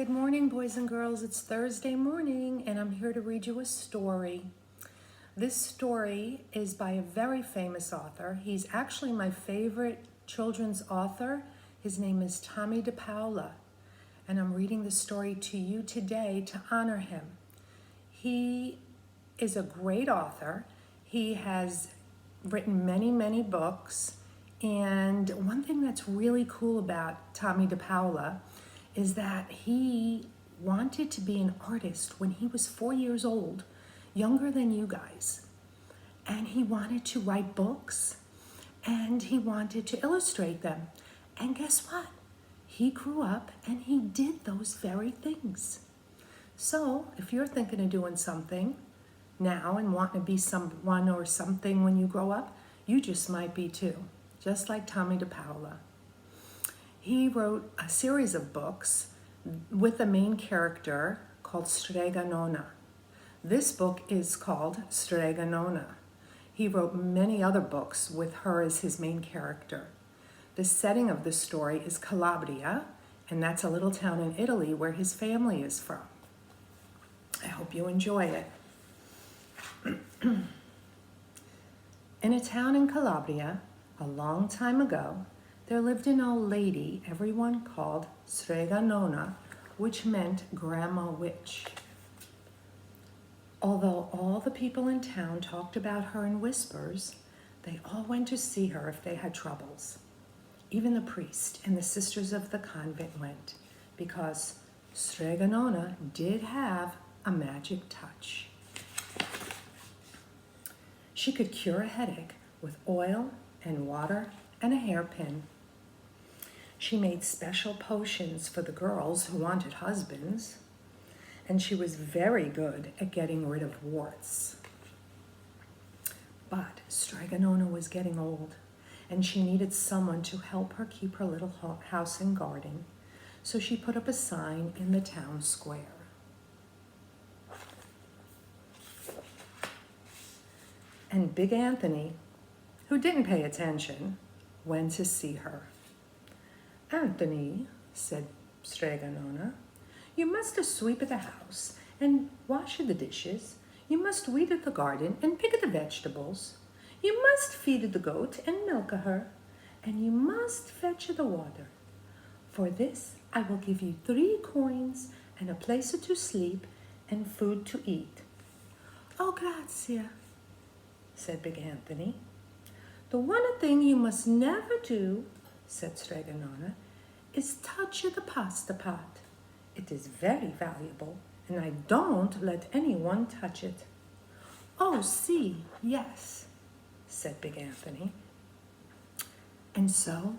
Good morning, boys and girls. It's Thursday morning, and I'm here to read you a story. This story is by a very famous author. He's actually my favorite children's author. His name is Tommy DePaola, and I'm reading the story to you today to honor him. He is a great author. He has written many books, and one thing that's really cool about Tommy DePaola is that he wanted to be an artist when he was 4 years old, younger than you guys. And he wanted to write books and he wanted to illustrate them. And guess what? He grew up and he did those very things. So if you're thinking of doing something now and wanting to be someone or something when you grow up, you just might be too, just like Tommy DePaola. He wrote a series of books with a main character called Strega Nona. This book is called Strega Nona. He wrote many other books with her as his main character. The setting of the story is Calabria, and that's a little town in Italy where his family is from. I hope you enjoy it. In a town in Calabria, a long time ago, there lived an old lady everyone called Strega Nona, which meant Grandma Witch. Although all the people in town talked about her in whispers, they all went to see her if they had troubles. Even the priest and the sisters of the convent went, because Strega Nona did have a magic touch. She could cure a headache with oil and water and a hairpin. She made special potions for the girls who wanted husbands, and she was very good at getting rid of warts. But Strega Nona was getting old, and she needed someone to help her keep her little house and garden, so she put up a sign in the town square. And Big Anthony, who didn't pay attention, went to see her. "Anthony," said Strega Nona, "you must sweep the house and wash the dishes. You must weed the garden and pick the vegetables. You must feed the goat and milk her, and you must fetch the water. For this I will give you 3 coins and a place to sleep and food to eat." "Oh, grazie," said Big Anthony. "The one thing you must never do," said Strega Nona, "is touch the pasta pot. It is very valuable, and I don't let anyone touch it." "Oh, see, yes," said Big Anthony. And so,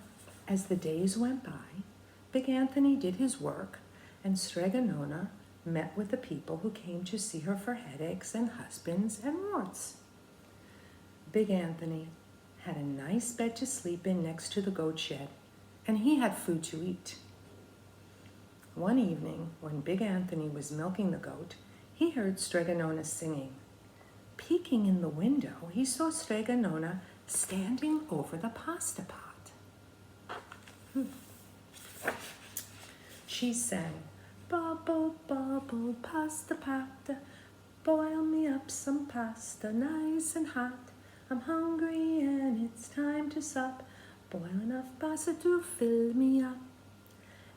as the days went by, Big Anthony did his work, and Strega Nona met with the people who came to see her for headaches and husbands and warts. Big Anthony had a nice bed to sleep in next to the goat shed, and he had food to eat. One evening, when Big Anthony was milking the goat, he heard Strega Nona singing. Peeking in the window, he saw Strega Nona standing over the pasta pot. She sang, "Bubble, bubble, pasta pot, boil me up some pasta nice and hot. I'm hungry and it's time to sup. Boil enough pasta to fill me up."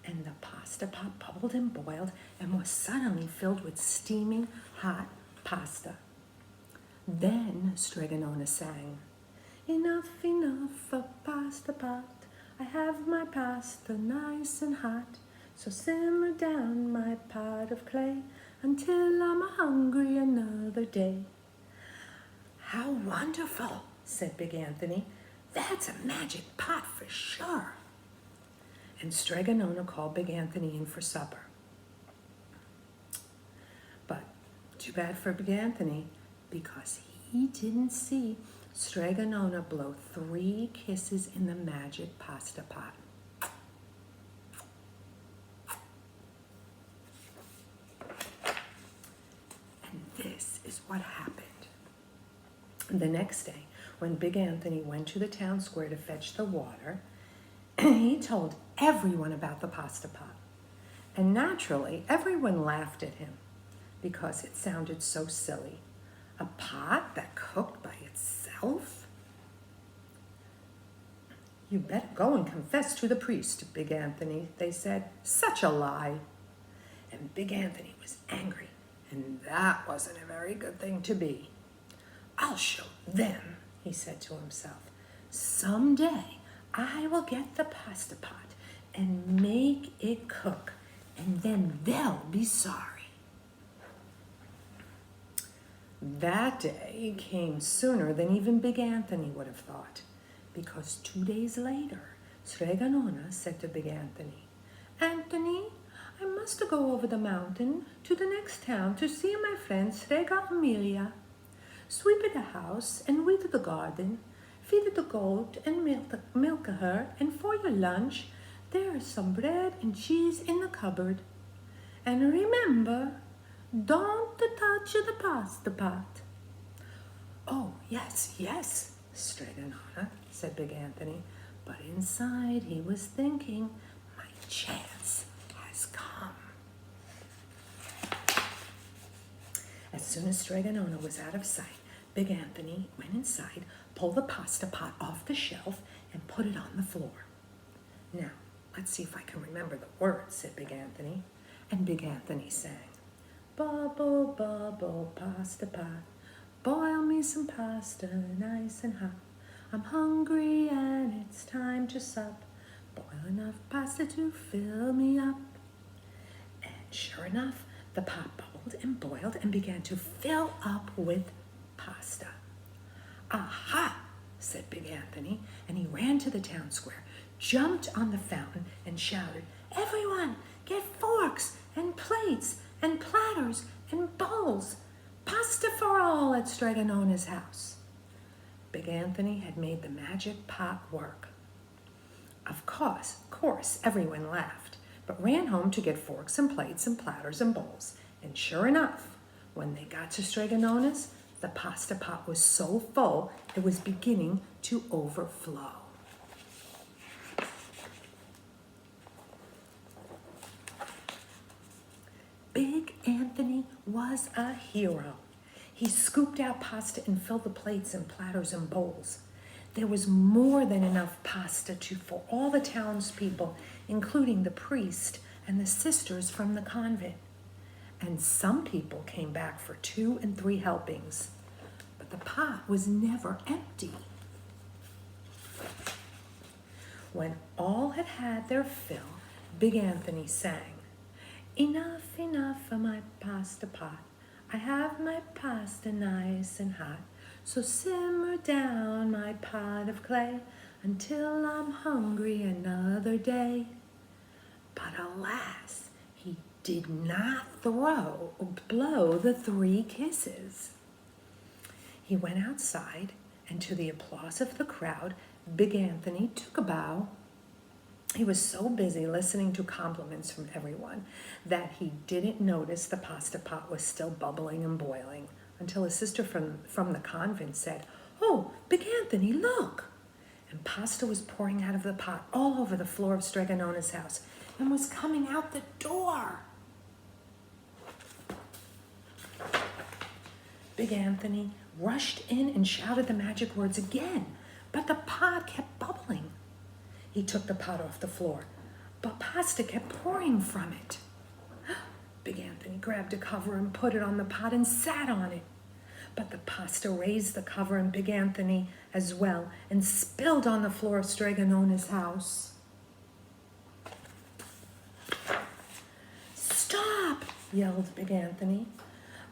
And the pasta pot bubbled and boiled and was suddenly filled with steaming hot pasta. Then Strega Nona sang, "Enough, enough of pasta pot. I have my pasta nice and hot. So simmer down my pot of clay until I'm hungry another day." "How wonderful," said Big Anthony. "That's a magic pot for sure." And Strega Nona called Big Anthony in for supper. But too bad for Big Anthony, because he didn't see Strega Nona blow 3 kisses in the magic pasta pot. And this is what happened. The next day, when Big Anthony went to the town square to fetch the water, he told everyone about the pasta pot. And naturally, everyone laughed at him because it sounded so silly. A pot that cooked by itself? You better go and confess to the priest, Big Anthony, they said. Such a lie. And Big Anthony was angry, and that wasn't a very good thing to be. I'll show them, he said to himself. Someday I will get the pasta pot and make it cook, and then they'll be sorry. That day came sooner than even Big Anthony would have thought, because 2 days later, Strega Nona said to Big Anthony, Anthony, I must go over the mountain to the next town to see my friend Strega Amelia. Sweep the house and weed the garden, feed the goat and milk her, and for your lunch, there is some bread and cheese in the cupboard. And remember, don't touch the pasta pot. Oh, yes, yes, Strega Nona, said Big Anthony, but inside he was thinking, my chance has come. As soon as Strega Nona was out of sight, Big Anthony went inside, pulled the pasta pot off the shelf, and put it on the floor. Now, let's see if I can remember the words, said Big Anthony. And Big Anthony sang, Bubble, bubble, pasta pot, boil me some pasta nice and hot. I'm hungry and it's time to sup. Boil enough pasta to fill me up. And sure enough, the pot bubbled and boiled and began to fill up with pasta. Aha, said Big Anthony, and he ran to the town square, jumped on the fountain, and shouted, Everyone, get forks and plates and platters and bowls. Pasta for all at Strega Nona's house. Big Anthony had made the magic pot work. Of course, everyone laughed, but ran home to get forks and plates and platters and bowls. And sure enough, when they got to Strega Nona's, the pasta pot was so full it was beginning to overflow. Big Anthony was a hero. He scooped out pasta and filled the plates and platters and bowls. There was more than enough pasta for all the townspeople, including the priest and the sisters from the convent. And some people came back for 2 and 3 helpings. But the pot was never empty. When all had had their fill, Big Anthony sang, Enough, enough of my pasta pot. I have my pasta nice and hot. So simmer down my pot of clay until I'm hungry another day. But alas, he did not blow the 3 kisses. He went outside, and to the applause of the crowd, Big Anthony took a bow. He was so busy listening to compliments from everyone that he didn't notice the pasta pot was still bubbling and boiling until a sister from the convent said, Oh, Big Anthony, look! And pasta was pouring out of the pot all over the floor of Strega Nona's house and was coming out the door. Big Anthony rushed in and shouted the magic words again, but the pot kept bubbling. He took the pot off the floor, but pasta kept pouring from it. Big Anthony grabbed a cover and put it on the pot and sat on it. But the pasta raised the cover and Big Anthony as well and spilled on the floor of Strega Nona's house. Stop, yelled Big Anthony.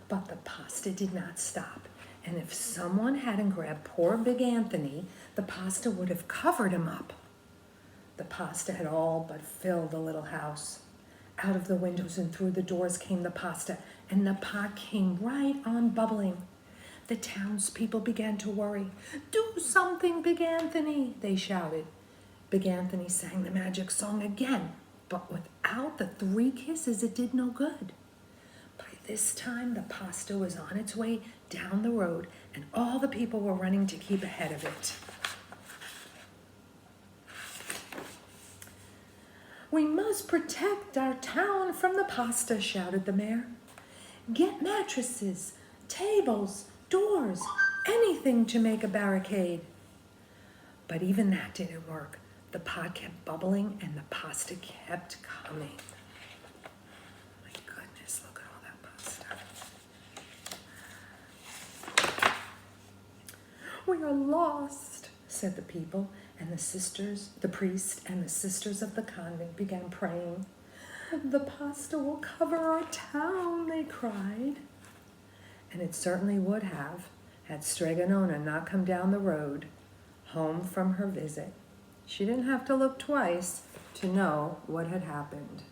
But the pasta did not stop. And if someone hadn't grabbed poor Big Anthony, the pasta would have covered him up. The pasta had all but filled the little house. Out of the windows and through the doors came the pasta, and the pot came right on bubbling. The townspeople began to worry. Do something, Big Anthony, they shouted. Big Anthony sang the magic song again, but without the 3 kisses, it did no good. By this time, the pasta was on its way down the road, and all the people were running to keep ahead of it. We must protect our town from the pasta, shouted the mayor. Get mattresses, tables, doors, anything to make a barricade. But even that didn't work. The pot kept bubbling and the pasta kept coming. My goodness, look at all that pasta. We are lost, said the people, and the sisters, the priest and the sisters of the convent began praying. The pasta will cover our town, they cried. And it certainly would have, had Strega Nona not come down the road, home from her visit. She didn't have to look twice to know what had happened.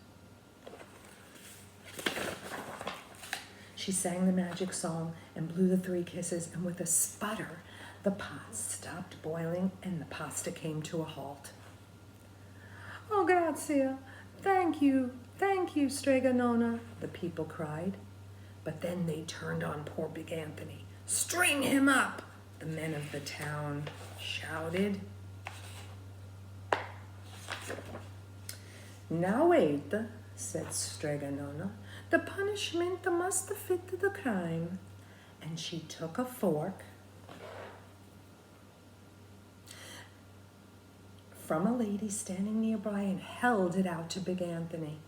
She sang the magic song and blew the 3 kisses, and with a sputter, the pot stopped boiling and the pasta came to a halt. Oh, grazie. Thank you, Strega Nona, the people cried. But then they turned on poor Big Anthony. String him up, the men of the town shouted. Now wait, said Strega Nona. The punishment must fit the crime. And she took a fork from a lady standing nearby and held it out to Big Anthony.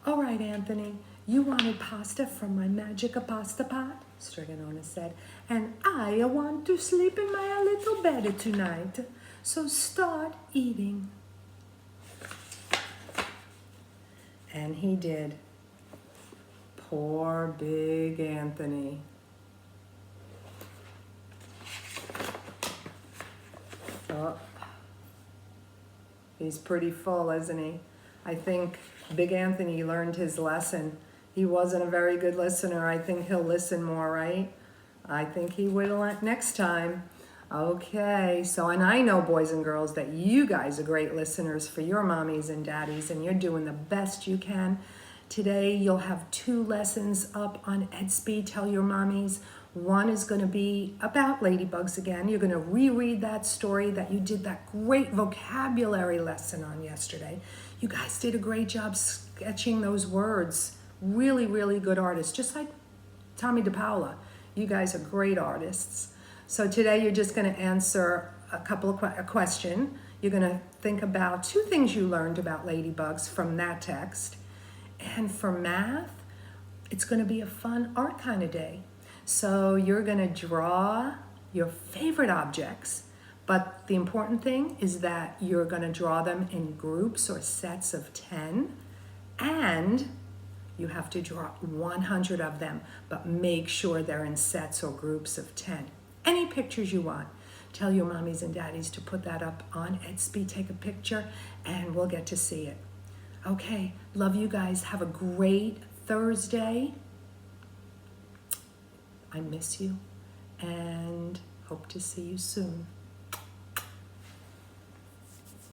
All right, Anthony, you wanted pasta from my magic pasta pot, Strega Nona said, and I want to sleep in my little bed tonight. So start eating. And he did. Poor Big Anthony. Oh, he's pretty full, isn't he? I think Big Anthony learned his lesson. He wasn't a very good listener. I think he'll listen more, right? I think he will next time. Okay, so, and I know, boys and girls, that you guys are great listeners for your mommies and daddies, and you're doing the best you can. Today, you'll have 2 lessons up on EdSpeed. Tell your mommies. One is going to be about ladybugs again. You're going to reread that story that you did that great vocabulary lesson on yesterday. You guys did a great job sketching those words. Really, really good artists, just like Tommy DePaula. You guys are great artists. So today you're just going to answer a couple of a question. You're going to think about 2 things you learned about ladybugs from that text. And for math, it's going to be a fun art kind of day. So you're going to draw your favorite objects, but the important thing is that you're going to draw them in groups or sets of 10, and you have to draw 100 of them, but make sure they're in sets or groups of 10. Any pictures you want. Tell your mommies and daddies to put that up on EdSpeed. Take a picture, and we'll get to see it. Okay, love you guys. Have a great Thursday. I miss you, and hope to see you soon.